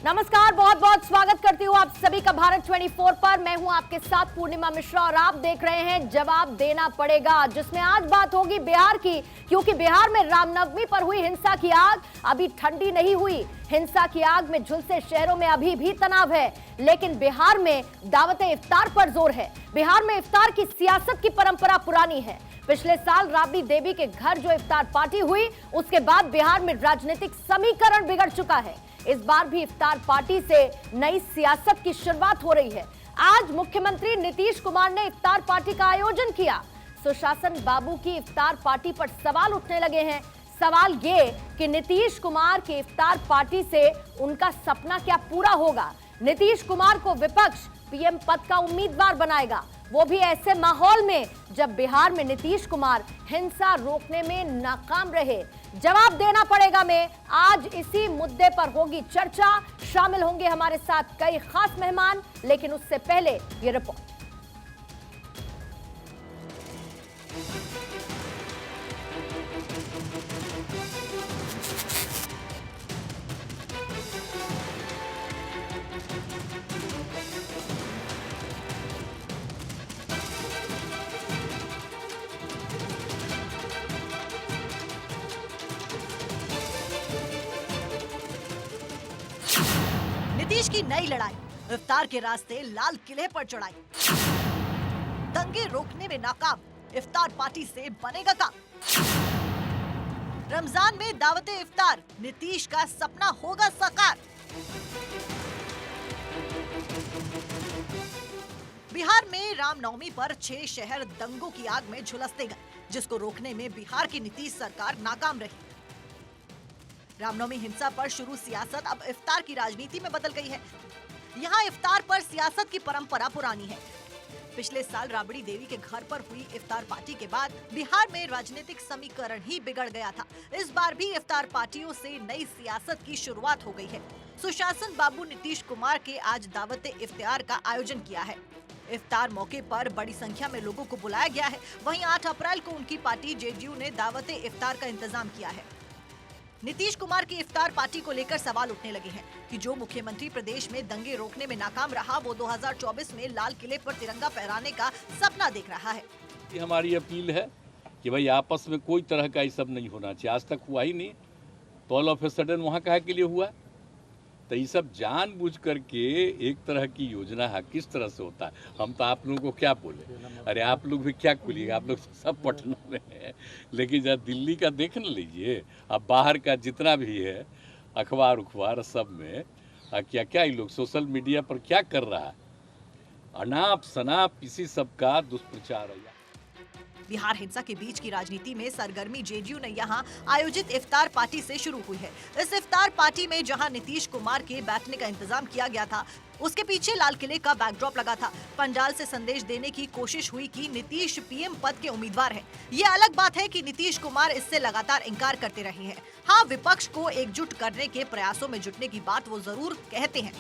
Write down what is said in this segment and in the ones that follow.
नमस्कार, बहुत बहुत स्वागत करती हूँ आप सभी का भारत 24 पर। मैं हूँ आपके साथ पूर्णिमा मिश्रा और आप देख रहे हैं जवाब देना पड़ेगा, जिसमें आज बात होगी बिहार की, क्योंकि बिहार में रामनवमी पर हुई हिंसा की आग अभी ठंडी नहीं हुई। हिंसा की आग में झुलसे शहरों में अभी भी तनाव है, लेकिन बिहार में दावते इफ्तार पर जोर है। बिहार में इफ्तार की सियासत की परंपरा पुरानी है। पिछले साल राबड़ी देवी के घर जो इफ्तार पार्टी हुई, उसके बाद बिहार में राजनीतिक समीकरण बिगड़ चुका है। इस बार भी इफ्तार पार्टी से नई सियासत की शुरुआत हो रही है। आज मुख्यमंत्री नीतीश कुमार ने इफ्तार पार्टी का आयोजन किया। सुशासन बाबू की इफ्तार पार्टी पर सवाल उठने लगे हैं। सवाल ये कि नीतीश कुमार की इफ्तार पार्टी से उनका सपना क्या पूरा होगा। नीतीश कुमार को विपक्ष पीएम पद का उम्मीदवार बनाएगा, वो भी ऐसे माहौल में जब बिहार में नीतीश कुमार हिंसा रोकने में नाकाम रहे। जवाब देना पड़ेगा में आज इसी मुद्दे पर होगी चर्चा। शामिल होंगे हमारे साथ कई खास मेहमान, लेकिन उससे पहले ये रिपोर्ट। नीतीश की नई लड़ाई, इफ्तार के रास्ते लाल किले पर चढ़ाई। दंगे रोकने में नाकाम, इफ्तार पार्टी से बनेगा काम। रमजान में दावते इफ्तार, नीतीश का सपना होगा साकार। बिहार में रामनवमी पर 6 शहर दंगों की आग में झुलसते गए, जिसको रोकने में बिहार की नीतीश सरकार नाकाम रही। रामनवमी हिंसा पर शुरू सियासत अब इफ्तार की राजनीति में बदल गई है। यहाँ इफ्तार पर सियासत की परंपरा पुरानी है। पिछले साल राबड़ी देवी के घर पर हुई इफ्तार पार्टी के बाद बिहार में राजनीतिक समीकरण ही बिगड़ गया था। इस बार भी इफ्तार पार्टियों से नई सियासत की शुरुआत हो गई है। सुशासन बाबू नीतीश कुमार के आज दावते इफ्तार का आयोजन किया है। इफ्तार मौके पर बड़ी संख्या में लोगों को बुलाया गया है। वहीं 8 अप्रैल को उनकी पार्टी जेडीयू ने दावते इफ्तार का इंतजाम किया है। नीतीश कुमार की इफ्तार पार्टी को लेकर सवाल उठने लगे हैं कि जो मुख्यमंत्री प्रदेश में दंगे रोकने में नाकाम रहा, वो 2024 में लाल किले पर तिरंगा फहराने का सपना देख रहा है। ये हमारी अपील है कि भाई आपस में कोई तरह का ये सब नहीं होना चाहिए। आज तक हुआ ही नहीं, तो ऑल ऑफ ए सडन वहाँ काहे के लिए हुआ? तो ये सब जानबूझ करके एक तरह की योजना है, किस तरह से होता है। हम तो आप लोगों को क्या बोले, अरे आप लोग भी क्या बोलिएगा, आप लोग सब पटना में हैं, लेकिन जब दिल्ली का देख न लीजिए, अब बाहर का जितना भी है अखबार उखबार सब में क्या क्या ये लोग सोशल मीडिया पर क्या कर रहा है, अनाप शनाप इसी सब का दुष्प्रचार है। बिहार हिंसा के बीच की राजनीति में सरगर्मी जेडीयू ने यहाँ आयोजित इफ्तार पार्टी से शुरू हुई है। इस इफ्तार पार्टी में जहाँ नीतीश कुमार के बैठने का इंतजाम किया गया था, उसके पीछे लाल किले का बैकड्रॉप लगा था। पंडाल से संदेश देने की कोशिश हुई कि नीतीश पीएम पद के उम्मीदवार हैं। ये अलग बात है कि नीतीश कुमार इससे लगातार इंकार करते रहे हैं। हाँ, विपक्ष को एकजुट करने के प्रयासों में जुटने की बात वो जरूर कहते हैं।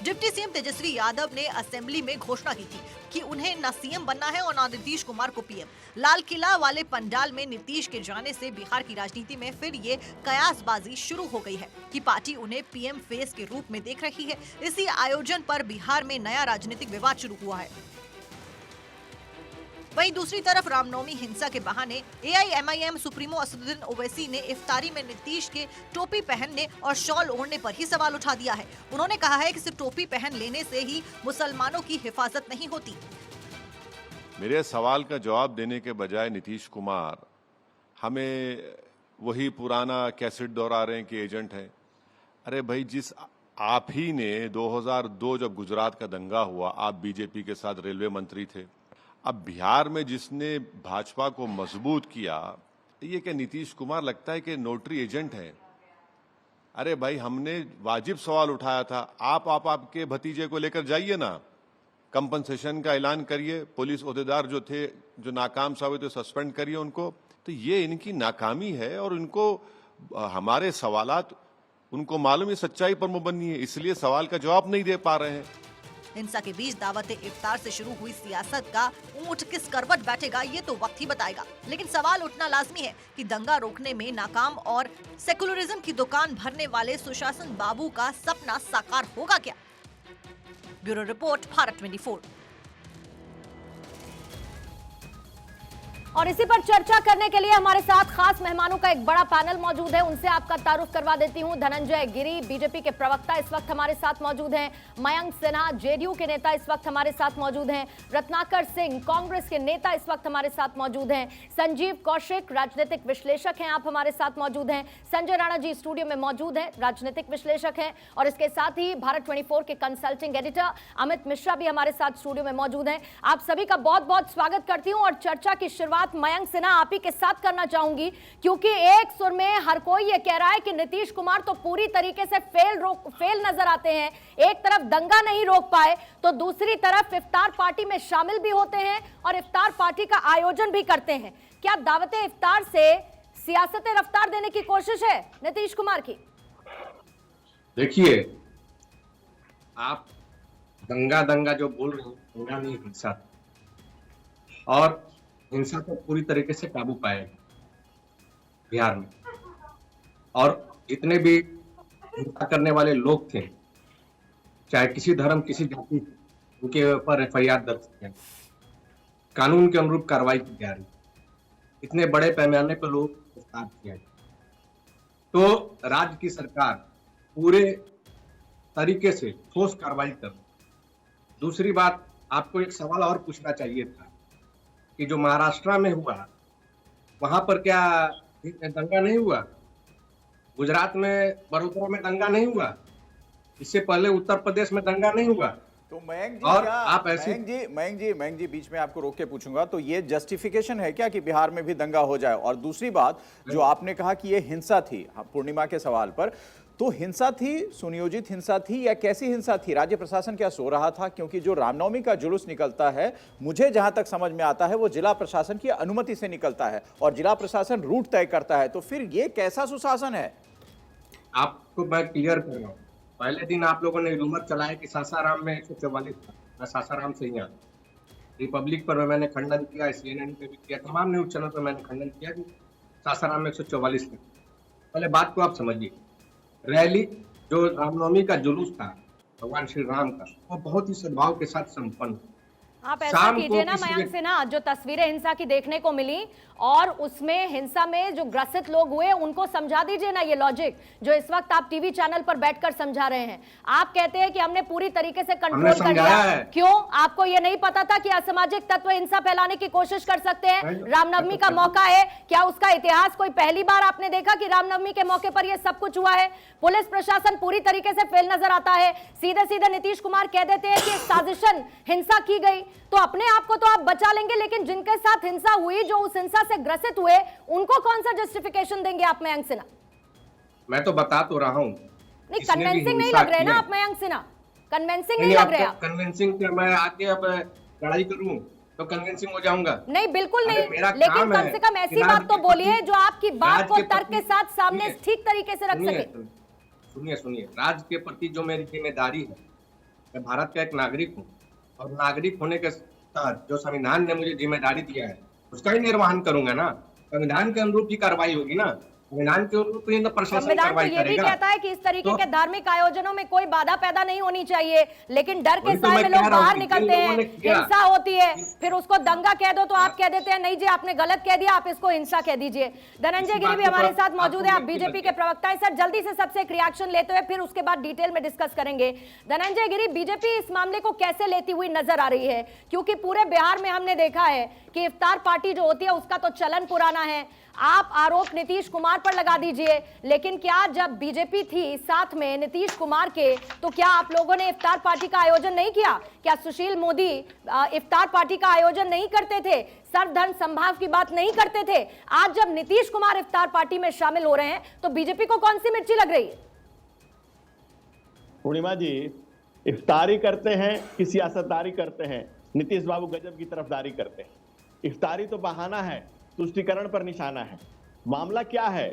डिप्टी सीएम तेजस्वी यादव ने असेंबली में घोषणा की थी कि उन्हें न सीएम बनना है और न नीतीश कुमार को पीएम। लाल किला वाले पंडाल में नीतीश के जाने से बिहार की राजनीति में फिर ये कयासबाजी शुरू हो गई है कि पार्टी उन्हें पीएम फेस के रूप में देख रही है। इसी आयोजन पर बिहार में नया राजनीतिक विवाद शुरू हुआ है। वहीं दूसरी तरफ रामनवमी हिंसा के बहाने एआईएमआईएम सुप्रीमो असदुद्दीन ओवैसी ने इफ्तारी में नीतीश के टोपी पहनने और शॉल ओढ़ने पर ही सवाल उठा दिया है। उन्होंने कहा है कि सिर्फ टोपी पहन लेने से ही मुसलमानों की हिफाजत नहीं होती। मेरे सवाल का जवाब देने के बजाय नीतीश कुमार हमें वही पुराना कैसेट दोहरा रहे हैं कि एजेंट है। अरे भाई, जिस आप ही ने 2002 जब गुजरात का दंगा हुआ, आप बीजेपी के साथ रेलवे मंत्री थे। अब बिहार में जिसने भाजपा को मजबूत किया, ये क्या नीतीश कुमार लगता है कि नोटरी एजेंट है? अरे भाई, हमने वाजिब सवाल उठाया था। आपके भतीजे को लेकर जाइए ना, कंपनसेशन का ऐलान करिए, पुलिस ओहदेदार जो थे जो नाकाम साबित हुए सस्पेंड करिए उनको। तो ये इनकी नाकामी है और इनको हमारे सवालात उनको मालूम है सच्चाई पर मुबन्नी है, इसलिए सवाल का जवाब नहीं दे पा रहे हैं। हिंसा के बीच दावत इफ्तार से शुरू हुई सियासत का ऊंट किस करवट बैठेगा ये तो वक्त ही बताएगा। लेकिन सवाल उठना लाजमी है कि दंगा रोकने में नाकाम और सेकुलरिज्म की दुकान भरने वाले सुशासन बाबू का सपना साकार होगा क्या? Bureau report, Bharat 24। और इसी पर चर्चा करने के लिए हमारे साथ खास मेहमानों का एक बड़ा पैनल मौजूद है। उनसे आपका तारुफ करवा देती हूं। धनंजय गिरी, बीजेपी के प्रवक्ता, इस वक्त हमारे साथ मौजूद हैं। मयंक सिन्हा, जेडीयू के नेता, इस वक्त हमारे साथ मौजूद हैं। रत्नाकर सिंह, कांग्रेस के नेता, इस वक्त हमारे साथ मौजूद हैं। संजीव कौशिक, राजनीतिक विश्लेषक हैं, आप हमारे साथ मौजूद हैं। संजय राणा जी स्टूडियो में मौजूद हैं, राजनीतिक विश्लेषक हैं। और इसके साथ ही भारत 24 के कंसल्टिंग एडिटर अमित मिश्रा भी हमारे साथ स्टूडियो में मौजूद हैं। आप सभी का बहुत बहुत स्वागत करती हूं और चर्चा की शुरुआत मयंक सिन्हा आप ही के साथ करना चाहूंगी, क्योंकि एक सुर में हर कोई ये कह रहा है कि नीतीश कुमार तो पूरी तरीके से फेल नजर आते हैं। एक तरफ दंगा नहीं रोक पाए तो दूसरी तरफ इफ्तार पार्टी में शामिल भी होते हैं और इफ्तार पार्टी का आयोजन भी करते हैं। क्या दावते इफ्तार से सियासत रफ्तार देने की कोशिश है नीतीश कुमार की? देखिए, आप दंगा जो बोल रहे हैं, दंगा नहीं, हिंसा, और हिंसा को पूरी तरीके से काबू पाएगा बिहार में। और जितने भी हिंसा करने वाले लोग थे, चाहे किसी धर्म किसी जाति, उनके ऊपर FIR दर्ज किया, कानून के अनुरूप कार्रवाई की जा रही। इतने बड़े पैमाने पर लोग गिरफ्तार किया, तो राज्य की सरकार पूरे तरीके से ठोस कार्रवाई कर। दूसरी बात, आपको एक सवाल और पूछना चाहिए था कि जो महाराष्ट्र में हुआ वहां पर क्या दंगा नहीं हुआ? गुजरात में, बड़ोदरा में दंगा नहीं हुआ? इससे पहले उत्तर प्रदेश में दंगा नहीं हुआ? तो मयंक जी, और क्या आप ऐसी मयंक जी बीच में आपको रोक के पूछूंगा, तो ये जस्टिफिकेशन है क्या कि बिहार में भी दंगा हो जाए? और दूसरी बात, जो आपने कहा कि ये हिंसा थी, पूर्णिमा के सवाल पर, तो हिंसा थी, सुनियोजित हिंसा थी या कैसी हिंसा थी? राज्य प्रशासन क्या सो रहा था? क्योंकि जो रामनवमी का जुलूस निकलता है, मुझे जहां तक समझ में आता है, वो जिला प्रशासन की अनुमति से निकलता है और जिला प्रशासन रूट तय करता है। तो फिर ये कैसा सुशासन है? आपको मैं क्लियर कर रहा हूँ। पहले दिन आप लोगों ने रूमर चलाया कि सासाराम में 144 था। मैं सासाराम से ही आता, रिपब्लिक पर मैंने खंडन किया, CNN पे भी किया, तमाम न्यूज चैनल पर मैंने खंडन किया कि सासाराम में 144 था। पहले बात को आप समझिए। रैली जो रामनवमी का जुलूस था भगवान श्री राम का, वो बहुत ही सद्भाव के साथ संपन्न। आप ऐसा कीजिए ना मयंक सिन्हा, जो तस्वीरें हिंसा की देखने को मिली और उसमें हिंसा में जो ग्रसित लोग हुए उनको समझा दीजिए ना ये लॉजिक जो इस वक्त आप टीवी चैनल पर बैठकर समझा रहे हैं। आप कहते हैं कि हमने पूरी तरीके से कंट्रोल कर लिया। क्यों? आपको ये नहीं पता था कि असामाजिक तत्व हिंसा फैलाने की कोशिश कर सकते हैं? रामनवमी का मौका है, क्या उसका इतिहास कोई पहली बार आपने देखा कि रामनवमी के मौके पर यह सब कुछ हुआ है? पुलिस प्रशासन पूरी तरीके से फेल नजर आता है। सीधे सीधे नीतीश कुमार कह देते हैं कि साजिशन हिंसा की गई, तो अपने आप को तो आप बचा लेंगे, लेकिन जिनके साथ हिंसा हुई, जो उस हिंसा से ग्रसित हुए, उनको कौन सा जस्टिफिकेशन देंगे आप मयंक सिन्हा? मैं तो बता तो रहा हूं। नहीं, कन्विंसिंग नहीं लग रहे ना आप मयंक सिन्हा, कन्विंसिंग नहीं लग रहे आप। कन्विंसिंग क्या मैं आके अब लड़ाई करूं तो कन्विंसिंग हो जाऊंगा? नहीं, बिल्कुल नहीं, लेकिन कम से कम ऐसी बात तो बोलिए जो आपकी बात को तर्क के साथ सामने ठीक तरीके से रख सके। सुनिए, राज्य के प्रति जो मेरी जिम्मेदारी है, मैं भारत का एक नागरिक हूँ और नागरिक होने के साथ जो संविधान ने मुझे जिम्मेदारी दिया है उसका ही निर्वहन करूंगा ना। संविधान के अनुरूप की कार्रवाई होगी ना, संविधान के अनुरूप तो प्रशासन संविधान तो कार्रवाई ये भी कहता है कि इस तरीके के धार्मिक आयोजनों में कोई बाधा पैदा नहीं होनी चाहिए, लेकिन डर के साए में लोग बाहर निकलते हैं, हिंसा होती है, फिर उसको दंगा कह दो तो आप कह देते हैं नहीं जी आपने गलत कह दिया, आप इसको हिंसा कह दीजिए। धनंजय गिरी भी हमारे साथ मौजूद है, आप बीजेपी के प्रवक्ता है। सर, जल्दी से सबसे एक रिएक्शन लेते हुए फिर उसके बाद डिटेल में डिस्कस करेंगे। धनंजय गिरी, बीजेपी इस मामले को कैसे लेती हुई नजर आ रही है? क्योंकि पूरे बिहार में हमने देखा है कि इफ्तार पार्टी जो होती है उसका तो चलन पुराना है। आप आरोप नीतीश कुमार पर लगा दीजिए, लेकिन क्या जब बीजेपी थी साथ में नीतीश कुमार के, तो क्या आप लोगों ने इफ्तार पार्टी का आयोजन नहीं किया? क्या सुशील मोदी इफ्तार पार्टी का आयोजन नहीं करते थे? सर्वधर्म संभाव की बात नहीं करते थे? आज जब नीतीश कुमार इफ्तार पार्टी में शामिल हो रहे हैं तो बीजेपी को कौन सी मिर्ची लग रही है? पूर्णिमा जी, इफ्तारी करते हैं कि सियासतदारी करते हैं? नीतीश बाबू गजब की तरफदारी करते हैं। इफ्तारी तो बहाना है, तुष्टीकरण पर निशाना है। मामला क्या है?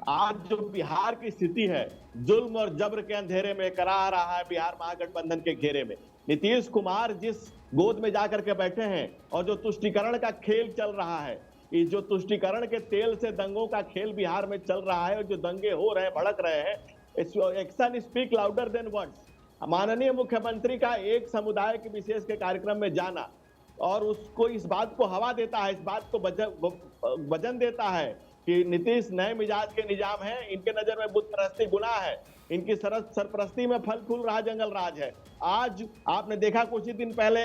आज जो बिहार की स्थिति है, जुल्म और जब्र के अंधेरे में करा रहा है बिहार महागठबंधन के घेरे में। नीतीश कुमार जिस गोद में जाकर के बैठे हैं और जो तुष्टीकरण का खेल चल रहा है, इस जो तुष्टीकरण के तेल से दंगों का खेल बिहार में चल रहा है और जो दंगे हो रहे हैं, भड़क रहे हैं, action speak louder than words. माननीय मुख्यमंत्री का एक समुदाय के विशेष के कार्यक्रम में जाना और उसको इस बात को हवा देता है, इस बात को वजन देता है कि नीतीश नए मिजाज के निजाम हैं, इनके नजर में बुत परस्ती गुनाह है, इनकी सरपरस्ती में फल फूल रहा जंगल राज है। आज आपने देखा कुछ ही दिन पहले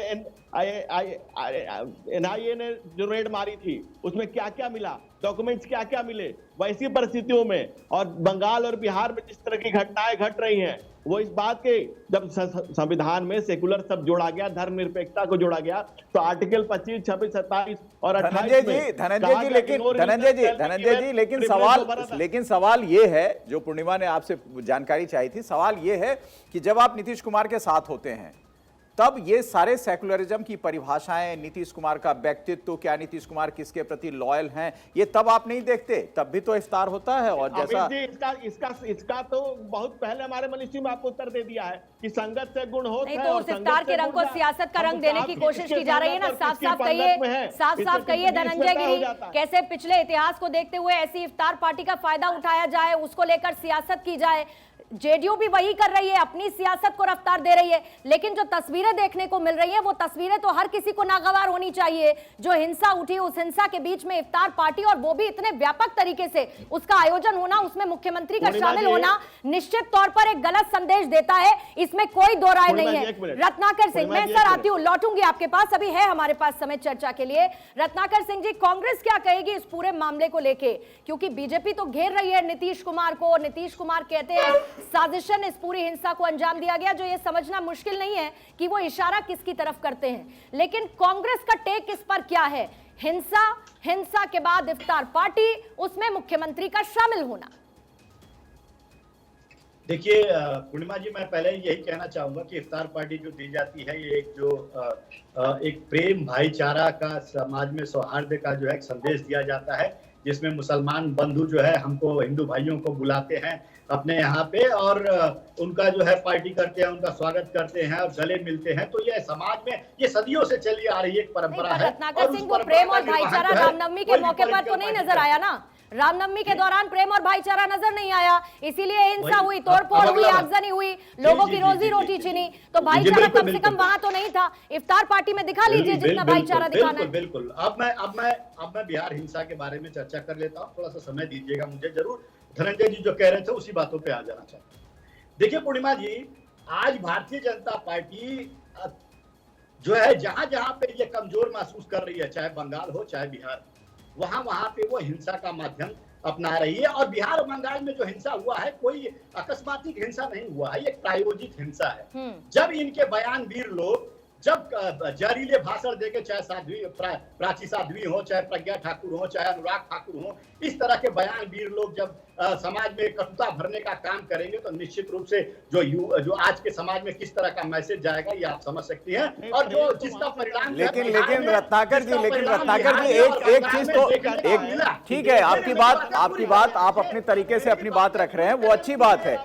एनआईए ने जो रेड मारी थी उसमें क्या क्या मिला, डॉक्यूमेंट्स क्या क्या मिले। वैसी परिस्थितियों में और बंगाल और बिहार में जिस तरह की घटनाएं घट रही हैं, वो इस बात के जब संविधान में सेकुलर सब जोड़ा गया, धर्मनिरपेक्षता को जोड़ा गया, तो आर्टिकल 25, 26, 27 और 28 धनंजय जी लेकिन सवाल ये है, जो पूर्णिमा ने आपसे जानकारी चाहिए थी, सवाल ये है कि जब आप नीतीश कुमार के साथ होते हैं तब ये सारे सेकुलरिज्म की परिभाषाएं, नीतीश कुमार का व्यक्तित्व, क्या नीतीश कुमार किसके प्रति लॉयल हैं, ये तब आप नहीं देखते? तब भी तो इफ्तार होता है। और जैसा इसका तो बहुत पहले हमारे मिनिस्ट्री में आपको उत्तर दे दिया है कि संगत से गुण होता है। नहीं तो उस इफ्तार के रंग को सियासत का रंग देने की कोशिश की जा रही है ना। साफ साफ कहिए धनंजय गिरी, कैसे पिछले इतिहास को देखते हुए ऐसी इफ्तार पार्टी का फायदा उठाया जाए, उसको लेकर सियासत की जाए। जेडीयू भी वही कर रही है, अपनी सियासत को रफ्तार दे रही है, लेकिन जो तस्वीरें देखने को मिल रही हैं वो तस्वीरें तो हर किसी को नागवार होनी चाहिए। जो हिंसा उठी, उस हिंसा के बीच में इफ्तार पार्टी, और वो भी इतने व्यापक तरीके से उसका आयोजन होना, उसमें मुख्यमंत्री का शामिल होना निश्चित तौर पर एक गलत संदेश देता है, इसमें कोई दो राय नहीं है। रत्नाकर सिंह, मैं सर आती हूँ, लौटूंगी आपके पास, अभी है हमारे पास समय चर्चा के लिए। रत्नाकर सिंह जी, कांग्रेस क्या कहेगी इस पूरे मामले को लेके? क्योंकि बीजेपी तो घेर रही है नीतीश कुमार को, नीतीश कुमार कहते हैं साजिशन इस पूरी हिंसा को अंजाम दिया गया, जो ये समझना मुश्किल नहीं है कि वो इशारा किसकी तरफ करते हैं, लेकिन कांग्रेस का टेक इस पर क्या है? हिंसा के बाद इफ्तार पार्टी, उसमें मुख्यमंत्री का शामिल होना। देखिए पूर्णिमा जी, मैं पहले यही कहना चाहूंगा कि इफ्तार पार्टी जो दी जाती है, ये एक प्रेम भाईचारा का, समाज में सौहार्द का जो है एक संदेश दिया जाता है, जिसमें मुसलमान बंधु जो है हमको, हिंदू भाइयों को बुलाते हैं अपने यहाँ पे और उनका जो है पार्टी करते हैं, उनका स्वागत करते हैं और गले मिलते हैं। तो ये समाज में ये सदियों से चली आ रही एक परंपरा है। रत्नाकर सिंह, वो प्रेम और भाईचारा रामनवमी के मौके पर तो नहीं नजर आया ना? रामनवमी के दौरान प्रेम और भाईचारा नजर नहीं आया, इसीलिए हिंसा हुई, तोड़फोड़ हुई, आगजनी हुई, लोगों की रोजी रोटी छिनी। तो भाईचारा कम से कम वहां तो नहीं था। इफ्तार पार्टी में दिखा लीजिए जितना भाईचारा दिखाना है। बिल्कुल। अब मैं बिहार हिंसा के बारे में चर्चा कर लेता हूँ, थोड़ा सा समय दीजिएगा मुझे जरूर। धनंजय जी जो कह रहे थे उसी बातों पे आ जाना चाहता हूँ। देखिए पूर्णिमा जी, आज भारतीय जनता पार्टी जो है जहां जहां पे ये कमजोर महसूस कर रही है, चाहे बंगाल हो चाहे बिहार, वहां पे वो हिंसा का माध्यम अपना रही है। और बिहार और बंगाल में जो हिंसा हुआ है, कोई अकस्मातिक हिंसा नहीं हुआ है, ये प्रायोजित हिंसा है। जब इनके बयानवीर लोग जब जहरीले भाषण देके, चाहे प्राची साध्वी हो, चाहे प्रज्ञा ठाकुर हो, चाहे अनुराग ठाकुर हो, इस तरह के बयानवीर लोग जब समाज में कटुता भरने का काम करेंगे, तो निश्चित रूप से जो आज के समाज में किस तरह का मैसेज जाएगा ये आप समझ सकती हैं। और जो जिसका परिणाम, लेकिन रत्नाकर जी एक चीज तो ठीक है, आपकी बात आप अपने तरीके से अपनी बात रख रहे हैं, वो अच्छी बात है।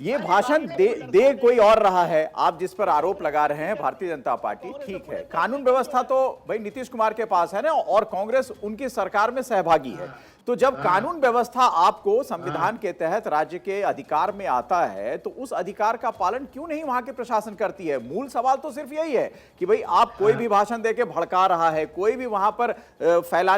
ये भाषण दे कोई और रहा है, आप जिस पर आरोप लगा रहे हैं भारतीय जनता पार्टी, ठीक है, कानून व्यवस्था तो भाई नीतीश कुमार के पास है ना, और कांग्रेस उनकी सरकार में सहभागी है। तो जब कानून व्यवस्था आपको संविधान के तहत राज्य के अधिकार में आता है, तो उस अधिकार का पालन क्यों नहीं वहां के प्रशासन करती है? मूल सवाल तो सिर्फ यही है कि भाई आप कोई भी भाषण देके भड़का रहा है, कोई भी वहां पर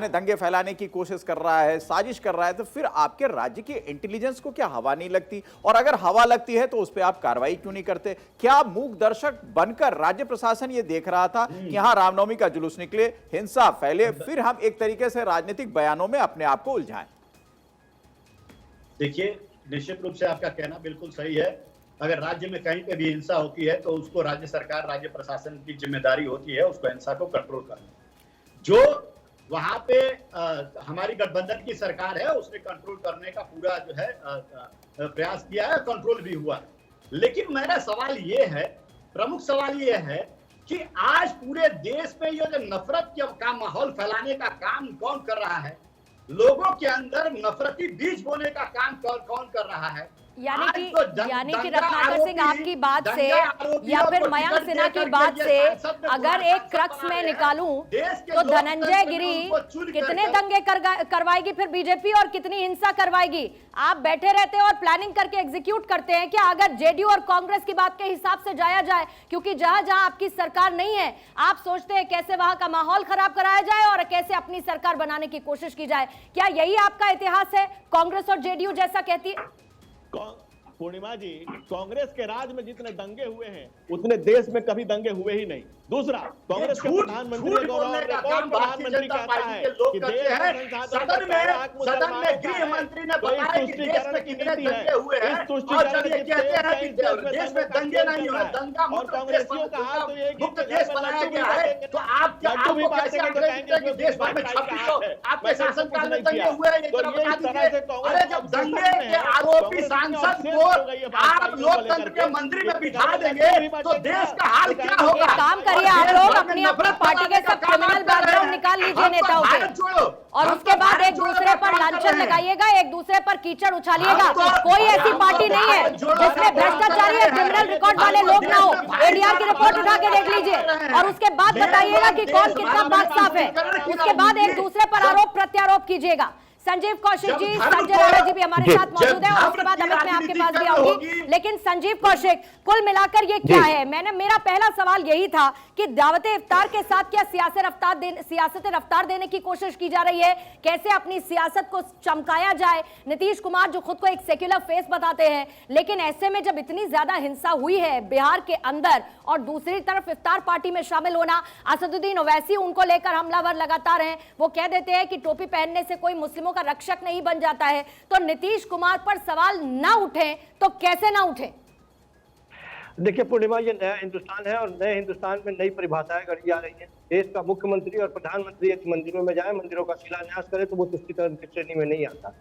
दंगे फैलाने की कोशिश कर रहा है, साजिश कर रहा है, तो फिर आपके राज्य की इंटेलिजेंस को क्या हवा नहीं लगती? और अगर हवा लगती है तो उस पर आप कार्रवाई क्यों नहीं करते? क्या मूक दर्शक बनकर राज्य प्रशासन ये देख रहा था कि यहां रामनवमी का जुलूस निकले, हिंसा फैले, फिर हम एक तरीके से राजनीतिक बयानों में अपने आप को उलझाएं? देखिए, निश्चित रूप से आपका कहना बिल्कुल सही है। अगर राज्य में कहीं पे भी हिंसा होती है तो उसको राज्य सरकार, राज्य प्रशासन की जिम्मेदारी होती है उसको हिंसा को कंट्रोल करना। जो वहां पे हमारी गठबंधन की सरकार है, उसने कंट्रोल करने का पूरा जो है प्रयास किया है, कंट्रोल भी हुआ है। लेकिन मेरा सवाल ये है, प्रमुख सवाल ये है कि आज पूरे देश में ये जो नफरत का माहौल फैलाने का काम कौन कर रहा है? लोगों के अंदर नफरती बीज बोने का काम कौन कर रहा है? यानी आज कि तो दंगा रत्नाकर सिंह आरोपी- आपकी बात से दंगा आरोपियों या फिर को मयंक टिकट सिन्हा दे की करके बात ये से सांसद में अगर पूरा एक सांसद क्रक्स बना में रहे हैं। निकालूं देश के तो लोकतंत्र धनंजय में गिरी उनको चुन कितने करके- दंगे करवाएगी फिर बीजेपी और कितनी हिंसा करवाएगी? आप बैठे रहते हैं और प्लानिंग करके एग्जीक्यूट करते हैं क्या? अगर जेडीयू और कांग्रेस की बात के हिसाब से जाया जाए, क्योंकि जहां जहां आपकी सरकार नहीं है आप सोचते हैं कैसे वहां का माहौल खराब कराया जाए और कैसे अपनी सरकार बनाने की कोशिश की जाए। क्या यही आपका इतिहास है? कांग्रेस और जेडीयू जैसा कहती है। पूर्णिमा जी, कांग्रेस के राज में जितने दंगे हुए हैं उतने देश में कभी दंगे हुए ही नहीं। दूसरा, कांग्रेस के प्रधानमंत्री झूठ बोलने का काम भारतीय जनता पार्टी के लोग करते हैं। सदन में गृह मंत्री ने बताया कि देश में कितने दंगे हुए हैं और जब ये कहते हैं कि देश में दंगे नहीं हुए, दंगा मुक्त देश बनाया गया है, तो आपको कैसे आंकड़े देते हैं कि देश भर में 26 आपके शासनकाल में दंगे हुए हैं? ये जरा बता दीजिए। अरे जब दंगे के आरोपी सांसद को आप लोकतंत्र के मंदिर में बिठा देंगे तो देश का हाल क्या होगा? एक काम करिए, आप लोग अपनी अपनी पार्टी के सब क्रिमिनल बैकग्राउंड निकाल लीजिए नेताओं के, और उसके बाद एक दूसरे पर लांछन लगाइएगा, एक दूसरे पर कीचड़ उछालिएगा। कोई ऐसी पार्टी नहीं है जिसमें भ्रष्टाचारी और क्रिमिनल रिकॉर्ड वाले लोग ना हो। एडीआर की रिपोर्ट उठा के देख लीजिए और उसके बाद बताइएगा कि कौन कितना बात साफ है। उसके बाद एक दूसरे पर आरोप प्रत्यारोप कीजिएगा। संजीव कौशिक जी, संजय राणा जी भी हमारे साथ मौजूद है और उसके बाद अमित मैं आपके पास भी आऊंगी। लेकिन संजीव कौशिक, कुल मिलाकर ये क्या है? मेरा पहला सवाल यही था कि दावते इफ्तार के साथ क्या सियासत रफ्तार देने की कोशिश की जा रही है? कैसे अपनी सियासत को चमकाया जाए? नीतीश कुमार जो खुद को एक सेक्युलर फेस बताते हैं, लेकिन ऐसे में जब इतनी ज्यादा हिंसा हुई है बिहार के अंदर और दूसरी तरफ इफ्तार पार्टी में शामिल होना, असदुद्दीन ओवैसी उनको लेकर हमलावर लगातार हैं। वो कह देते हैं कि टोपी पहनने से कोई मुस्लिमों का रक्षक नहीं बन जाता है। तो नीतीश कुमार पर सवाल ना उठे तो कैसे ना उठे? देखिए पूर्णिमा, ये नया हिंदुस्तान है और नए हिंदुस्तान में नई परिभाषाएं गढ़ी जा रही है। देश का मुख्यमंत्री और प्रधानमंत्री यदि मंदिरों में जाए, मंदिरों का शिलान्यास करे तो वो तुष्टीकरण की श्रेणी में नहीं आता।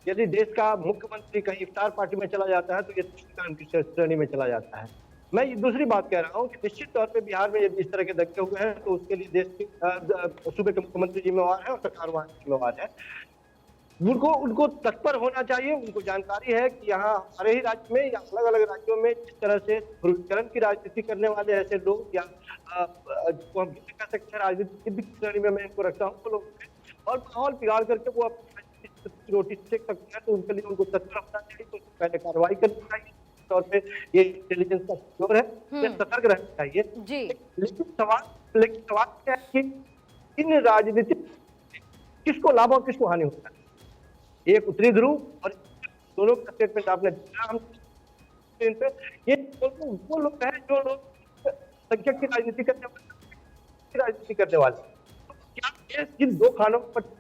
यदि देश का मुख्यमंत्री कहीं इफ्तार पार्टी में चला जाता है तो ये तुष्टीकरण की श्रेणी में चला जाता है। मैं दूसरी बात कह रहा हूँ कि निश्चित तौर पे बिहार में यदि इस तरह के दंगे हुए हैं तो उसके लिए देश के सूबे के मुख्यमंत्री जिम्मेवार है और सरकार वहां जिम्मेवार है। उनको तत्पर होना चाहिए। उनको जानकारी है कि यहाँ हमारे ही राज्य में या अलग अलग राज्यों में जिस तरह से ध्रुवीकरण की राजनीति करने वाले ऐसे लोग या जो हम कह सकते हैं राजनीति की श्रेणी में मैं इनको रखता हूँ, वो लोग और माहौल बिगाड़ करके वो अपनी रोटी सेक सकते हैं, तो उनके लिए उनको तत्पर होना चाहिए। तो पहले कार्रवाई करनी चाहिए। तौर पे ये इंटेलिजेंस का जोर है, सतर्क रहना चाहिए। लेकिन सवाल क्या है कि इन राजनीतिक किसको लाभ और किसको हानि होता है? एक उत्तरी ध्रुव और दोनों का स्टेटमेंट आपने ये वो लोग हैं जो लोग संख्यक की राजनीति करने वाले क्या जिन दो खानों पर।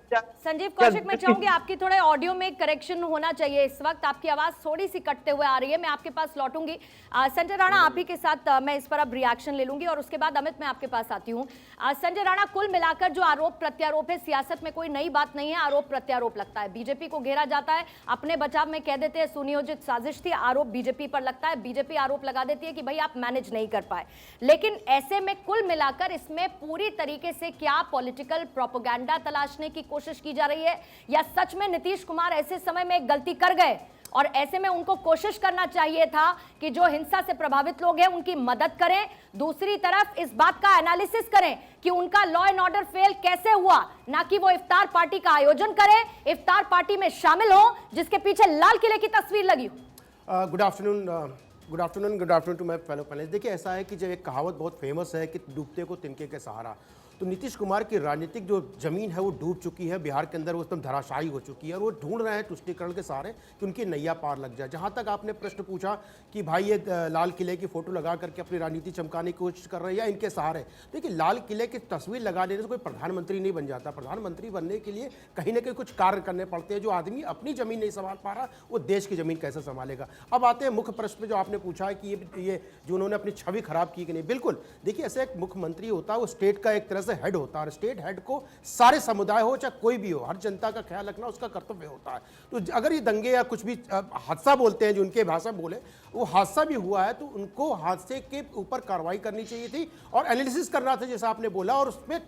संजीव कौशिक, मैं चाहूंगी आपकी थोड़े ऑडियो में करेक्शन होना चाहिए। इस वक्त आपकी आवाज थोड़ी सी कटते हुए आ रही है। मैं आपके पास लौटूंगी। संजय राणा, आप ही के साथ मैं इस पर अब रिएक्शन ले लूंगी और उसके बाद अमित मैं आपके पास आती हूँ। संजय राणा, कुल मिलाकर जो आरोप प्रत्यारोप है, सियासत में कोई नई बात नहीं है, आरोप प्रत्यारोप लगता है। बीजेपी को घेरा जाता है, अपने बचाव में कह देते हैं सुनियोजित साजिश थी, आरोप बीजेपी पर लगता है, बीजेपी आरोप लगा देती है कि भाई आप मैनेज नहीं कर पाए। लेकिन ऐसे में कुल मिलाकर इसमें पूरी तरीके से क्या पॉलिटिकल प्रोपेगेंडा तलाशने की कोशिश की जा रही है, या सच में नीतीश कुमार ऐसे समय में एक गलती कर गए और ऐसे में उनको कोशिश करना चाहिए था कि जो हिंसा से प्रभावित लोग हैं उनकी मदद करें, दूसरी तरफ इस बात का एनालिसिस करें कि उनका लॉ एंड ऑर्डर फेल कैसे हुआ, ना कि वो इफ्तार पार्टी का आयोजन करें, इफ्तार पार्टी में शामिल हो जिसके पीछे लाल किले की तस्वीर लगी हो। Good afternoon to my fellow panelist. देखिए, ऐसा है कि जब एक कहावत बहुत फेमस है कि डूबते को तिनके के सहारा, तो नीतीश कुमार की राजनीतिक जो जमीन है वो डूब चुकी है बिहार के अंदर, वो एकदम धराशायी हो चुकी है और वो ढूंढ रहे हैं तुष्टीकरण के सहारे कि उनकी नैया पार लग जाए। जहां तक आपने प्रश्न पूछा कि भाई ये लाल किले की फोटो लगा करके अपनी राजनीति चमकाने की कोशिश कर रहे हैं या इनके सहारे, देखिए लाल किले की तस्वीर लगा देने से कोई प्रधानमंत्री नहीं बन जाता। प्रधानमंत्री बनने के लिए कहीं ना कहीं कुछ कार्य करने पड़ते हैं। जो आदमी अपनी जमीन नहीं संभाल पा रहा वो देश की जमीन कैसे संभालेगा। अब आते हैं मुख्य प्रश्न पे जो आपने पूछा है कि ये जो उन्होंने अपनी छवि खराब की कि नहीं। बिल्कुल, देखिए ऐसे एक मुख्यमंत्री होता है, वो स्टेट का एक तरह से हेड होता है। स्टेट हेड को सारे समुदाय हो चाहे कोई भी हो, हर जनता का ख्याल रखना उसका कर्तव्य होता है। तो अगर ये दंगे या कुछ भी हादसा बोलते हैं, जो उनके भाषा में बोले, वो हादसा भी हुआ है तो उनको हादसे के ऊपर कार्रवाई करनी चाहिए थी और एनालिसिस करना था जैसा आपने बोला, और उसमें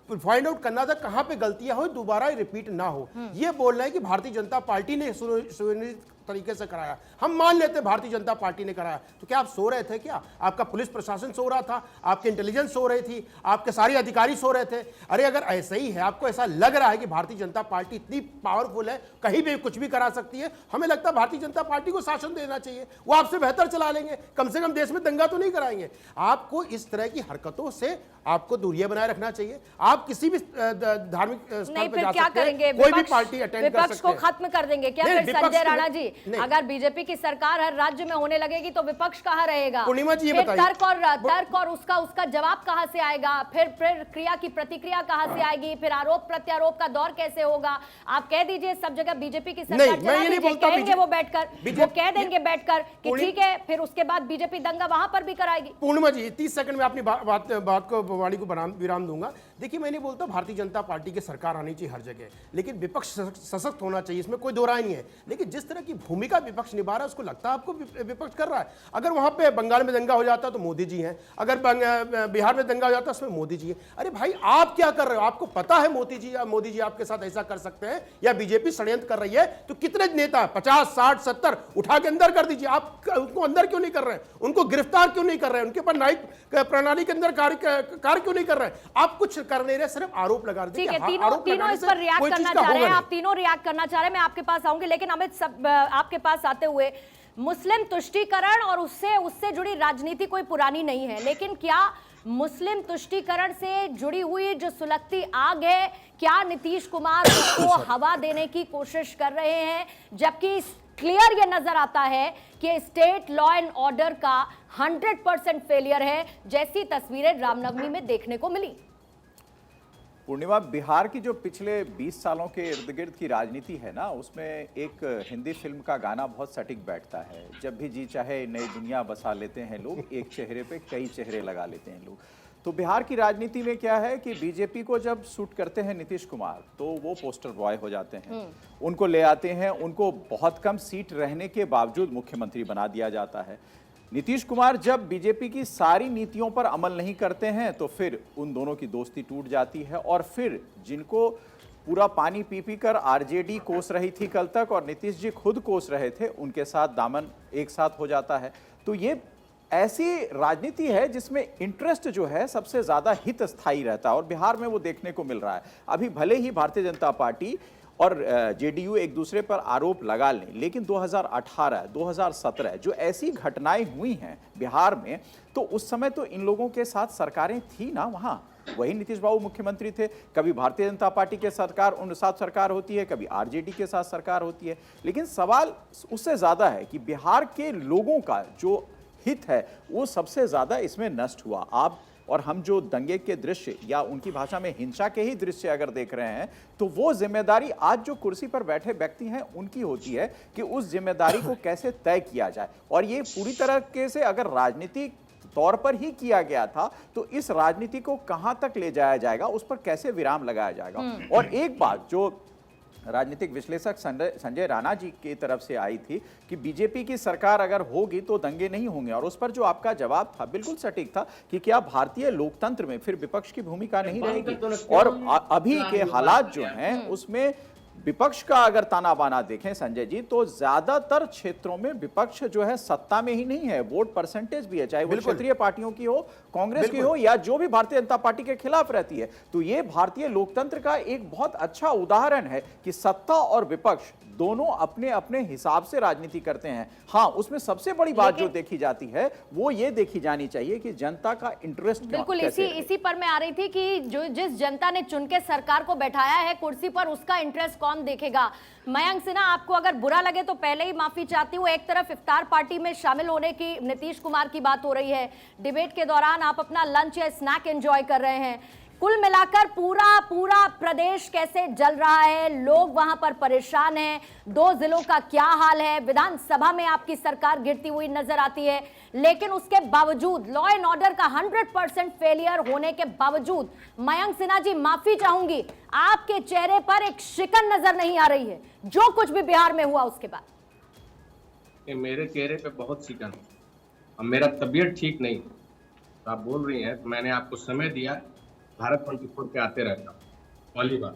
फाइंड आउट करना था कहां पे गलतियां हो, दोबारा रिपीट ना हो। ये बोल रहे हैं कि भारतीय जनता पार्टी ने सुनियोजित तरीके से कराया, हम मान लेते भारतीय जनता पार्टी ने कराया, तो क्या आप सो रहे थे? क्या आपका पुलिस प्रशासन सो रहा था? आपके इंटेलिजेंस सो रही थी? आपके सारे अधिकारी सो रहे थे? अरे अगर ऐसा ही है, आपको ऐसा लग रहा है कि भारतीय जनता पार्टी इतनी पावरफुल है, कहीं भी कुछ भी करा सकती है, हमें लगता है भारतीय जनता पार्टी को शासन देना चाहिए, वो आपसे बेहतर चला लेंगे, कम से कम देश में दंगा तो नहीं कराएंगे। आपको इस तरह की हरकतों से आपको दूरियां बनाए रखना चाहिए। आप किसी भी धार्मिक स्थल पर जा सकते हैं, कोई भी पार्टी अटेंड कर विपक्ष सकते को हैं। खत्म कर देंगे क्या नहीं, फिर विपक्ष संजय को- राणा जी? नहीं। अगर बीजेपी की सरकार हर राज्य में होने लगेगी तो विपक्ष कहाँ रहेगा? पूर्णिमा जी, ये फिर बताइए। तर्क और उसका जवाब कहां से आएगा? फिर क्रिया की प्रतिक्रिया कहां से आएगी? फिर आरोप प्रत्यारोप का दौर कैसे होगा? आप कह दीजिए सब जगह बीजेपी की सरकार नहीं, मैं चला ये नहीं दीजिए, बोलता कहेंगे वो बैठकर, वो कह देंगे बैठकर कि पूर्णि- ठीक है, फिर उसके बाद बीजेपी दंगा वहां पर भी कराएगी। पूर्णिमा जी, 30 सेकंड में अपनी बात को वाणी को विराम दूंगा। देखिए, मैं नहीं बोलता भारतीय जनता पार्टी की सरकार आनी चाहिए हर जगह, लेकिन विपक्ष सशक्त होना चाहिए, इसमें कोई दो राय नहीं है। लेकिन जिस तरह की भूमिका विपक्ष निभा रहा है, उसको लगता है आपको विपक्ष कर रहा है। अगर वहां पे बंगाल में दंगा हो जाता तो मोदी जी हैं, अगर बिहार में दंगा हो जाता उसमें मोदी जी है। अरे भाई, आप क्या कर रहे हो? आपको पता है मोदी जी आपके साथ ऐसा कर सकते हैं, या बीजेपी षड्यंत्र कर रही है, तो कितने नेता 50, 60, 70 उठा के अंदर कर दीजिए। आप उनको अंदर क्यों नहीं कर रहे हैं? उनको गिरफ्तार क्यों नहीं कर रहे हैं? उनके पर न्यायिक प्रणाली के अंदर कार्य क्यों नहीं कर रहे हैं? आप कुछ कर नहीं रहे, सिर्फ आरोप लगा रहे हैं। ठीक है, देखिए, तीनों आरोप तीनों लगाने इस से पर रिएक्ट कोई चीज करना का चाह रहे होगा हैं, नहीं। आप तीनों रिएक्ट करना चाह रहे हैं, मैं आपके पास आऊंगी। लेकिन अमित, सब आपके पास आते हुए, मुस्लिम तुष्टीकरण और उससे जुड़ी राजनीति कोई पुरानी नहीं है, लेकिन क्या मुस्लिम तुष्टीकरण से जुड़ी हुई जो सुलगती आग है, क्या नीतीश कुमार उसको हवा देने की कोशिश कर रहे हैं? जबकि क्लियर ये नजर आता है कि स्टेट लॉ एंड ऑर्डर का 100% फेलियर है, जैसी तस्वीरें रामनवमी में देखने को मिली। पूर्णिमा, बिहार की जो पिछले 20 सालों के इर्द गिर्द की राजनीति है ना, उसमें एक हिंदी फिल्म का गाना बहुत सटीक बैठता है। जब भी जी चाहे नई दुनिया बसा लेते हैं लोग, एक चेहरे पे कई चेहरे लगा लेते हैं लोग। तो बिहार की राजनीति में क्या है कि बीजेपी को जब सूट करते हैं नीतीश कुमार, तो वो पोस्टर बॉय हो जाते हैं, उनको ले आते हैं, उनको बहुत कम सीट रहने के बावजूद मुख्यमंत्री बना दिया जाता है। नीतीश कुमार जब बीजेपी की सारी नीतियों पर अमल नहीं करते हैं, तो फिर उन दोनों की दोस्ती टूट जाती है, और फिर जिनको पूरा पानी पी पी कर आरजेडी कोस रही थी कल तक, और नीतीश जी खुद कोस रहे थे, उनके साथ दामन एक साथ हो जाता है। तो ये ऐसी राजनीति है जिसमें इंटरेस्ट जो है सबसे ज्यादा हित स्थायी रहता है, और बिहार में वो देखने को मिल रहा है। अभी भले ही भारतीय जनता पार्टी और जेडीयू एक दूसरे पर आरोप लगा लें, लेकिन 2018, 2017 जो ऐसी घटनाएं हुई हैं बिहार में, तो उस समय तो इन लोगों के साथ सरकारें थी ना, वहां वही नीतीश बाबू मुख्यमंत्री थे। कभी भारतीय जनता पार्टी के सरकार उन साथ सरकार होती है, कभी आरजेडी के साथ सरकार होती है। लेकिन सवाल उससे ज्यादा है कि बिहार के लोगों का जो हित है वो सबसे ज्यादा इसमें नष्ट हुआ। आप और हम जो दंगे के दृश्य या उनकी भाषा में हिंसा के ही दृश्य अगर देख रहे हैं, तो वो जिम्मेदारी आज जो कुर्सी पर बैठे व्यक्ति हैं उनकी होती है कि उस जिम्मेदारी को कैसे तय किया जाए। और ये पूरी तरह से अगर राजनीतिक तौर पर ही किया गया था, तो इस राजनीति को कहां तक ले जाया जाएगा, उस पर कैसे विराम लगाया जाएगा। और एक बात जो राजनीतिक विश्लेषक संजय राणा जी की तरफ से आई थी कि बीजेपी की सरकार अगर होगी तो दंगे नहीं होंगे, और उस पर जो आपका जवाब था बिल्कुल सटीक था कि क्या भारतीय लोकतंत्र में फिर विपक्ष की भूमिका नहीं रहेगी। और अभी के हालात जो हैं उसमें विपक्ष का अगर ताना बाना देखें संजय जी, तो ज्यादातर क्षेत्रों में विपक्ष जो है सत्ता में ही नहीं है, वोट परसेंटेज भी है, चाहे वो क्षेत्रीय पार्टियों की हो, कांग्रेस की हो, या जो भी भारतीय जनता पार्टी के खिलाफ रहती है। तो ये भारतीय लोकतंत्र का एक बहुत अच्छा उदाहरण है कि सत्ता और विपक्ष दोनों अपने अपने हिसाब से राजनीति करते हैं। हाँ, उसमें सबसे बड़ी बात जो देखी जाती है वो ये देखी जानी चाहिए कि जनता का इंटरेस्ट बिल्कुल इसी पर मैं आ रही थी कि जो जिस जनता ने चुन के सरकार को बैठाया है कुर्सी पर, उसका इंटरेस्ट कौन देखेगा। मयंक सिन्हा, आपको अगर बुरा लगे तो पहले ही माफी चाहती हूँ। एक तरफ इफ्तार पार्टी में शामिल होने की नीतीश कुमार की बात हो रही है, डिबेट के दौरान आप अपना लंच या स्नैक एंजॉय कर रहे हैं। कुल मिलाकर पूरा प्रदेश कैसे जल रहा है, लोग वहां पर परेशान हैं, 2 जिलों का क्या हाल है, विधानसभा में आपकी सरकार गिरती हुई नजर आती है, लेकिन उसके बावजूद लॉ एंड ऑर्डर का 100% फेलियर होने के बावजूद, मयंक सिन्हा जी माफी चाहूंगी, आपके चेहरे पर एक शिकन नजर नहीं आ रही है जो कुछ भी बिहार में हुआ उसके बाद। मेरे चेहरे पे बहुत शिकन है, अब मेरा तबीयत ठीक नहीं, तो आप बोल रही हैं, मैंने आपको समय दिया, भारत 24 पे आते रहता हूँ, पहली बार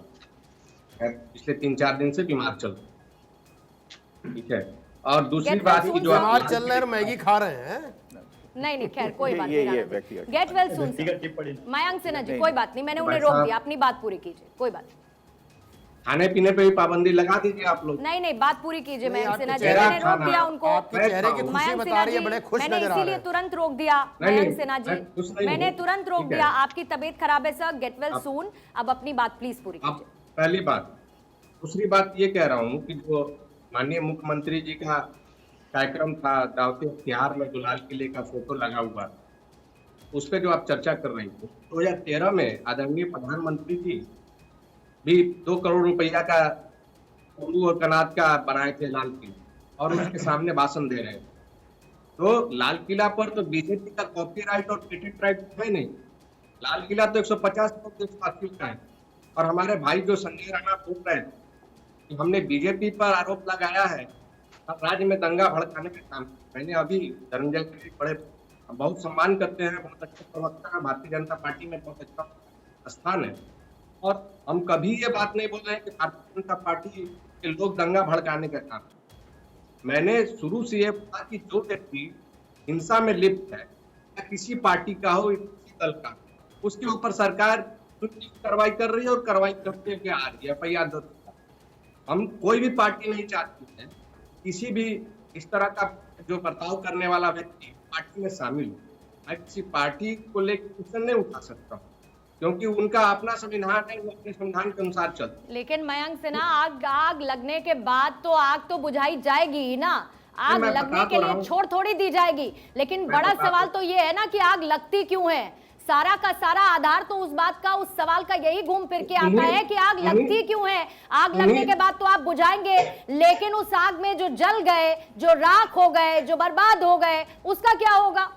पिछले 3-4 दिन से बीमार चल रहा, ठीक है। और दूसरी Get बात well की soon, जो sir. बीमार चल रहे हैं और मैगी खा रहे हैं। नहीं खैर कोई बात ये नहीं। व्यक्तिगत गेट वेल सुन व्यक्तिगत टिप्पणी मयंक सिन्हा जी, नहीं, कोई बात नहीं, मैंने उन्हें भाई रोक साहब- दिया, अपनी बात पूरी कीजिए, कोई बात नहीं। खाने पीने पे भी पाबंदी लगा दीजिए आप लोग। नहीं बात पूरी कीजिए मयंक आपके सिन्हा जी, चेहरा मैंने रोक खाना- दिया उनको। आपके चेहरे की खुशी मयंक बता सिन्हा रही जी, है, बड़े खुश मैंने नजर आ इसीलिए रहे हैं। तुरंत रोक दिया नहीं, मयंक नहीं, सिन्हा जी, मैं खुश नहीं मैंने हूँ। तुरंत रोक ठीक है। दिया। आपकी तबीयत खराब है सर, गेट वेल सून। अब अपनी बात प्लीज पूरी अब कीजिए। पहली बात, दूसरी बात ये कह रहा हूँ कि जो माननीय मुख्यमंत्री जी का कार्यक्रम था दावत इफ्तिहार में जो लाल किले का फोटो लगा हुआ, उस पर जो आप चर्चा कर रही थी, 2013 में आदरणीय प्रधानमंत्री जी भी 2 करोड़ रुपया का तंबू और कनात का बनाए थे लाल किला, और उसके सामने भाषण दे रहे हैं। तो लाल किला पर तो बीजेपी का कॉपीराइट और पेटेंट राइट है नहीं। लाल किला तो 150 करोड़ देशवासियों का है। और हमारे भाई जो संजय राणा बोल रहे हैं कि हमने बीजेपी पर आरोप लगाया है और राज्य में दंगा भड़काने का काम, मैंने अभी धनंजय के बड़े बहुत सम्मान करते हैं, बहुत अच्छे प्रवक्ता है, भारतीय जनता पार्टी में बहुत अच्छा स्थान है, और हम कभी ये बात नहीं बोल रहे हैं कि भारतीय जनता पार्टी के लोग दंगा भड़काने का काम। मैंने शुरू से ये कहा कि जो व्यक्ति हिंसा में लिप्त है, या किसी पार्टी का हो, किसी दल का, उसके ऊपर सरकार कार्रवाई कर रही है और कार्रवाई करते हुए आ रही है। FIR दर्ज। हम कोई भी पार्टी नहीं चाहती है किसी भी इस तरह का जो बर्ताव करने वाला व्यक्ति पार्टी में शामिल हो। मैं किसी पार्टी को लेकर क्वेश्चन नहीं उठा सकता हूँ, क्योंकि उनका अपना संविधान है, वो अपने संविधान के अनुसार चलते हैं। लेकिन मयंक सिन्हा, आग लगने के बाद तो आग तो बुझाई जाएगी ही ना, आग मैं लगने बता के तो रहा लिए हूँ। छोड़ थोड़ी दी जाएगी। लेकिन मैं बड़ा बता सवाल तो- तो ये है ना कि आग लगती क्यों है। सारा का सारा आधार तो उस बात का, उस सवाल का यही घूम फिर के आता है कि आग लगती क्यों है। आग लगने के बाद तो आप बुझाएंगे, लेकिन उस आग में जो जल गए, जो राख हो गए, जो बर्बाद हो गए, उसका क्या होगा?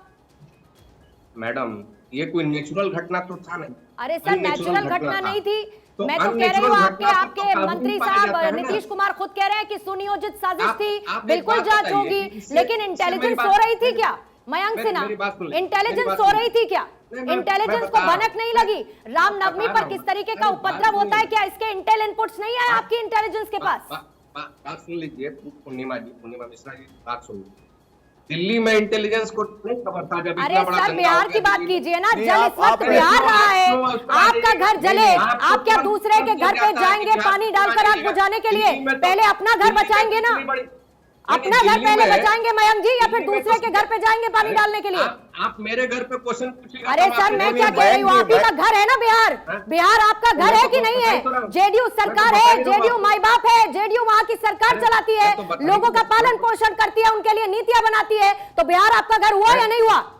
मैडम, ये कोई नेचुरल घटना तो था नहीं। अरे सर, नेचुरल घटना था। नहीं थी। तो मैं तो कह रही unnatural हूँ, घटना तो आपके काबू मंत्री पाया जाता है साहब ना। नीतीश कुमार खुद कह रहे हैं कि सुनियोजित साजिश आप थी, एक बिल्कुल बात जांच बताइए होगी। कि इससे- लेकिन इससे इंटेलिजेंस मेरी सो बात- रही थी क्या मयंक सिन्हा? मेरी बात सुन लीजिए। इंटेलिजेंस मेरी बात सो सुन रही थी क्या? नहीं, मैं इंटेलिजेंस को बता रहा हूं। भनक नहीं लगी? रामनवमी बता पर रहा किस हूं। तरीके का मेरी बात उपद्रव होता है, सुनिए। क्या इसके इंटेल इनपुट्स नहीं है आपकी इंटेलिजेंस के पास? बात सुन लीजिए पूर्णिमा जी, पूर्णिमा मिश्रा जी, बात सुन लीजिए। दिल्ली में इंटेलिजेंस को नहीं खबर था जब अरे इतना बड़ा सर, दंगा बिहार हो की गया बात दिल्ली में। कीजिए ना। नहीं, जल आप- इस वक्त आप- बिहार रहा है, क्यों आपका घर जले, आपको आप क्या कौन- दूसरे के कौन घर पे जाता है जाएंगे कि पानी बिहार डालकर आग दिल्ली बुझाने के लिए? में तो- पहले अपना घर दिल्ली में बचाएंगे ना, कितनी बड़ी- अपना घर दिल्ली पहले में- बचाएंगे मयंक जी, या फिर दिल्ली में दूसरे तो- के घर पे जाएंगे पानी अरे, डालने के लिए? आप मेरे घर पे क्वेश्चन पूछिएगा। अरे तो सर, आप- मैं नहीं, क्या नहीं, कह रही हूँ, मयंक आप ही जी, का घर है ना बिहार। हाँ? बिहार आपका घर मैं है तो कि नहीं बता है? ही तो रहा हूँ। जेडीयू मैं तो सरकार बता है, ही तो रहा जेडीयू हूँ। माई बाप है, जेडीयू वहाँ की सरकार अरे, चलाती मैं तो बता है, ही लोगों तो का रहा हूँ। पालन पोषण करती है, उनके लिए नीतियां बनाती है। तो बिहार आपका घर हुआ या नहीं हुआ?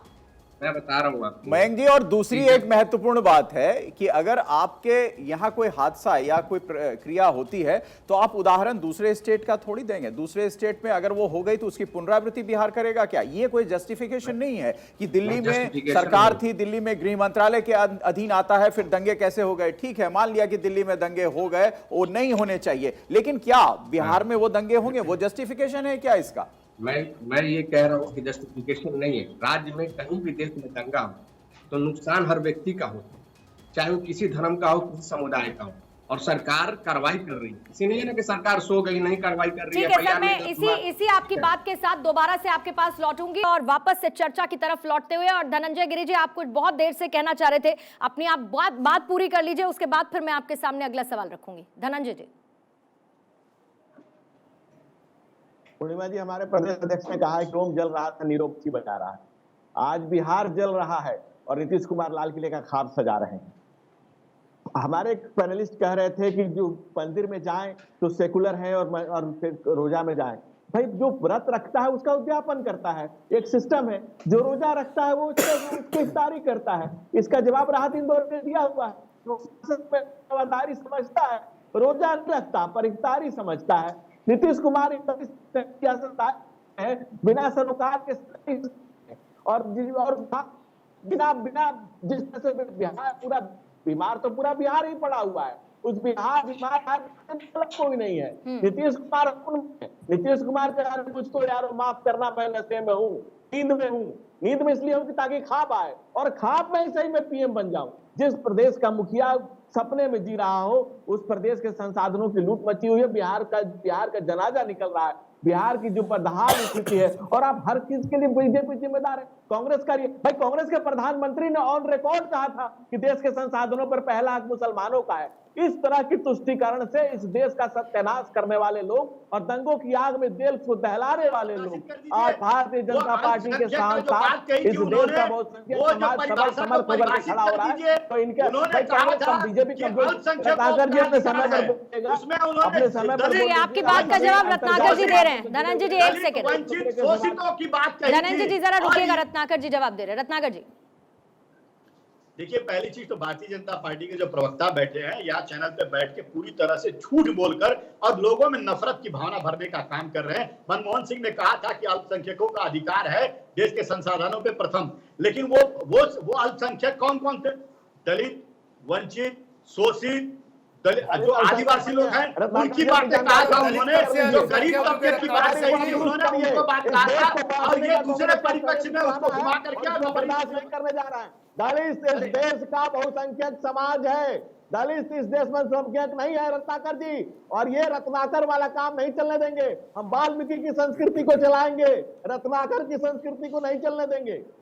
मैं बता रहा हूँ आपको। मयंक जी, और दूसरी एक महत्वपूर्ण बात है कि अगर आपके यहाँ कोई हादसा या कोई क्रिया होती है तो आप उदाहरण दूसरे स्टेट का थोड़ी देंगे। दूसरे स्टेट में अगर वो हो गई तो उसकी पुनरावृत्ति बिहार करेगा क्या? ये कोई जस्टिफिकेशन नहीं है कि दिल्ली में justification सरकार नहीं। थी, दिल्ली में गृह मंत्रालय के अधीन आता है, फिर दंगे कैसे हो गए? ठीक है, मान लिया कि दिल्ली में दंगे हो गए, वो नहीं होने चाहिए, लेकिन क्या बिहार में वो दंगे होंगे? वो जस्टिफिकेशन है क्या इसका? मैं ये कह रहा हूँ कि जस्टिफिकेशन नहीं है। राज्य में कहीं भी देश में दंगा हो तो नुकसान हर व्यक्ति का होता है, चाहे वो किसी धर्म का हो, किसी समुदाय का हो, और सरकार कार्रवाई कर रही है। इसी नहीं है ना कि सरकार सो गई, नहीं कार्रवाई कर रही ठीक है। है सर, मैं इसी आपकी बात के साथ दोबारा से आपके पास लौटूंगी और वापस से चर्चा की तरफ लौटते हुए। और धनंजय गिरि जी, आप कुछ बहुत देर से कहना चाह रहे थे, अपनी आप बात पूरी कर लीजिए, उसके बाद फिर मैं आपके सामने अगला सवाल रखूंगी। धनंजय जी। पूर्णिमा जी, हमारे प्रदेश अध्यक्ष ने कहा है कि ओम जल रहा था निरोक्ति बचा रहा है। आज बिहार जल रहा है और नीतीश कुमार लाल किले का खाब सजा रहे हैं। हमारे एक पैनलिस्ट कह रहे थे कि जो मंदिर में जाएं तो सेकुलर है और फिर रोजा में जाएं। भाई, जो व्रत रखता है उसका उद्यापन करता है, एक सिस्टम है। जो रोजा रखता है वो उसकी इफ्तारी करता है। इसका जवाब राहत इंदौर ने दिया हुआ है। ईमानदारी समझता है, रोजा नहीं रखता पर इफ्तारी समझता है। नीतीश कुमार है बिना सरोकार के और बिना जिस तरह से बिहार पूरा बीमार, तो पूरा बिहार ही पड़ा हुआ है। उस बीमार कोई नहीं है। नीतीश कुमार का मुझको यारो माफ करना, मैं नशे में हूँ, नींद में हूँ। नींद में इसलिए हूँ कि ताकि ख्वाब आए और ख्वाब में सही में पीएम बन जाऊं। जिस प्रदेश का मुखिया सपने में जी रहा हो, उस प्रदेश के संसाधनों की लूट मची हुई है। बिहार का जनाजा निकल रहा है। बिहार की जो बदहाल स्थिति है, और आप हर चीज के लिए बीजेपी जिम्मेदार है, कांग्रेस का भाई कांग्रेस के प्रधानमंत्री ने ऑन रिकॉर्ड कहा था कि देश के संसाधनों पर पहला हक मुसलमानों का है। इस तरह की तुष्टीकरण से इस देश का सत्यानाश करने वाले लोग और दंगों की आग में देश को दहलाने वाले लोग आज भारतीय जनता पार्टी के साथ साथ इस देश का बहुसंख्यक समाज सबल समर्थ होकर के खड़ा हो रहा है। तो इनके बीजेपी रत्नाकर जी अपने समय पर बोलेगा, अपने समय पर आपकी बात का जवाब रत्नाकर जी दे रहे हैं। धनंजय जी एक सेकंड, शोषितों की बात कही धनंजय जी जरा रुकिएगा, रत्नाकर जी जवाब दे रहे हैं। रत्नाकर जी देखिए, पहली चीज तो भारतीय जनता पार्टी के जो प्रवक्ता बैठे हैं यहाँ चैनल पे बैठ के पूरी तरह से झूठ बोलकर और लोगों में नफरत की भावना भरने का काम कर रहे हैं। मनमोहन सिंह ने कहा था कि अल्पसंख्यकों का अधिकार है देश के संसाधनों पे प्रथम, लेकिन वो अल्पसंख्यक कौन कौन थे? दलित, वंचित, शोषित, जो आदिवासी लोग हैं उनकी बातें कहा था उन्होंने, जो गरीब तबके की बात कही थी उन्होंने उनको बात कहा था, और ये दूसरे परिप्रेक्ष्य में उसको घुमा करके बर्दाश्त नहीं करने जा रहा है। दलित इस देश का बहुसंख्यक समाज है, दलित इस देश में संख्यक नहीं है रत्नाकर जी, और ये रत्नाकर वाला काम नहीं चलने देंगे। हम वाल्मीकि की संस्कृति को चलाएंगे, रत्नाकर की संस्कृति को नहीं चलने देंगे।